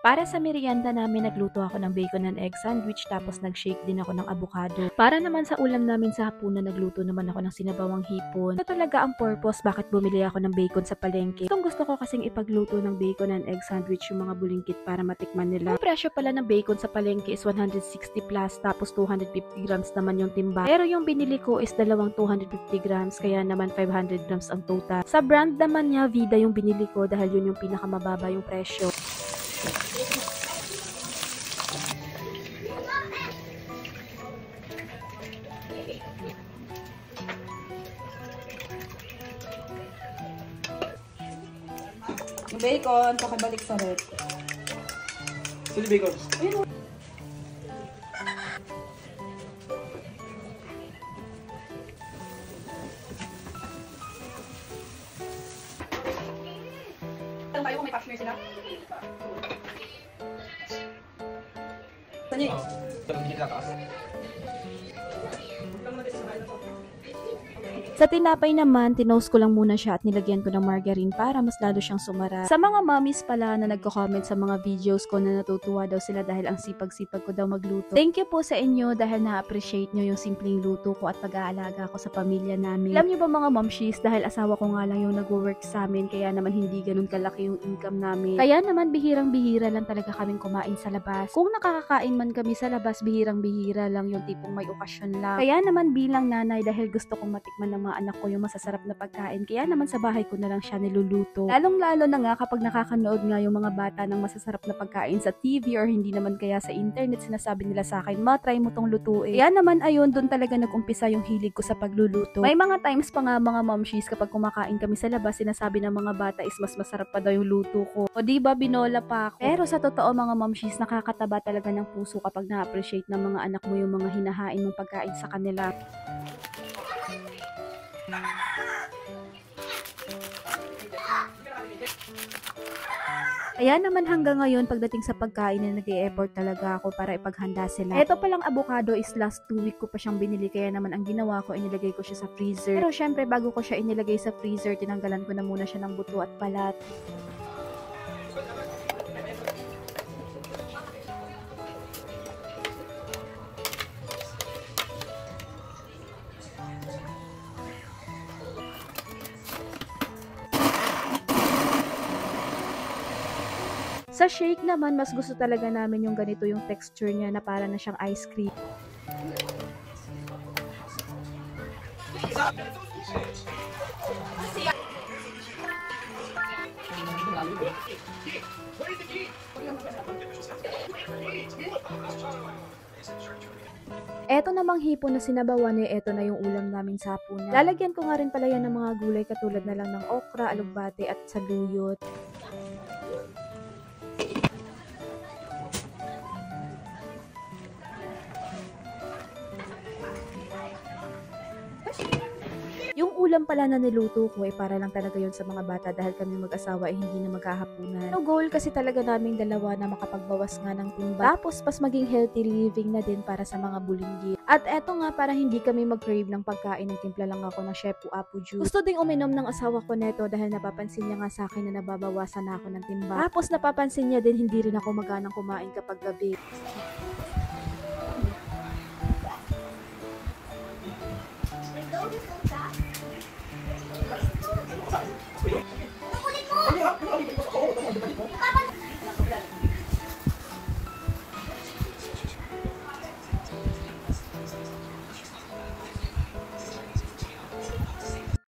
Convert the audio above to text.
Para sa merienda namin, nagluto ako ng bacon and egg sandwich tapos nag-shake din ako ng avocado. Para naman sa ulam namin sa hapunan, nagluto naman ako ng sinabawang hipon. Ito talaga ang purpose bakit bumili ako ng bacon sa palengke. Gusto ko kasing ipagluto ng bacon and egg sandwich yung mga bulingkit para matikman nila. Ang presyo pala ng bacon sa palengke is 160 plus tapos 250 grams naman yung timba. Pero yung binili ko is dalawang 250 grams kaya naman 500 grams ang total. Sa brand naman niya, Vida yung binili ko dahil yun yung pinakamababa yung presyo. Bacon, pakibalik sa red. Sino bacon? Ayun. Tanong tayo kung may passionate sila. Saan yun? Tanong kita taas. Sa tinapay naman, tinoast ko lang muna siya at nilagyan ko ng margarine para mas lalo siyang sumara. Sa mga mommies pala na nagko-comment sa mga videos ko na natutuwa daw sila dahil ang sipag-sipag ko daw magluto. Thank you po sa inyo dahil na-appreciate nyo yung simpleng luto ko at pag-aalaga ko sa pamilya namin. Alam nyo ba mga momshies, dahil asawa ko nga lang yung nag-work sa amin kaya naman hindi ganun kalaki yung income namin. Kaya naman bihirang-bihira lang talaga kaming kumain sa labas. Kung nakakakain man kami sa labas, bihirang-bihira lang yung tipong may okasyon lang. Kaya naman bilang nanay dahil gusto kong matikman ng mga anak ko yung masasarap na pagkain, kaya naman sa bahay ko na lang siya niluluto. Lalong-lalo na nga kapag nakakanood nga yung mga bata ng masasarap na pagkain sa TV or hindi naman kaya sa internet, sinasabi nila sa akin, ma, try mo tong lutuin. Kaya naman ayun, doon talaga nag-umpisa yung hilig ko sa pagluluto. May mga times pa nga mga momshies kapag kumakain kami sa labas, sinasabi ng mga bata is mas masarap pa daw yung luto ko. O diba, binola pa ako. Pero sa totoo mga momshies, nakakataba talaga ng puso kapag na-appreciate ng mga anak mo yung mga hinahain mong pagkain sa kanila. Kaya naman hanggang ngayon pagdating sa pagkain na nag-e-effort talaga ako para ipaghanda sila. Ito palang avocado is last 2 week ko pa siyang binili kaya naman ang ginawa ko, inilagay ko siya sa freezer. Pero syempre bago ko siya inilagay sa freezer, tinanggalan ko na muna siya ng buto at balat. Sa shake naman, mas gusto talaga namin yung ganito yung texture niya na para na siyang ice cream. Eto namang hipon na sinabawan eto na yung ulam namin sa hapunan. Lalagyan ko nga rin pala yan ng mga gulay katulad na lang ng okra, alugbate at saluyot. Yung ulam pala na niluto ko ay para lang talaga yun sa mga bata dahil kami mag-asawa ay hindi na maghahapunan. Yung goal kasi talaga naming dalawa na makapagbawas nga ng timba. Tapos pas maging healthy living na din para sa mga bulinggi. At eto nga para hindi kami mag-crave ng pagkain, ng timpla lang ako ng Shepu Apu juice. Gusto ding uminom ng asawa ko neto dahil napapansin niya nga sa akin na nababawasan na ako ng timba. Tapos napapansin niya din hindi rin ako maganang kumain kapag gabi. Wait.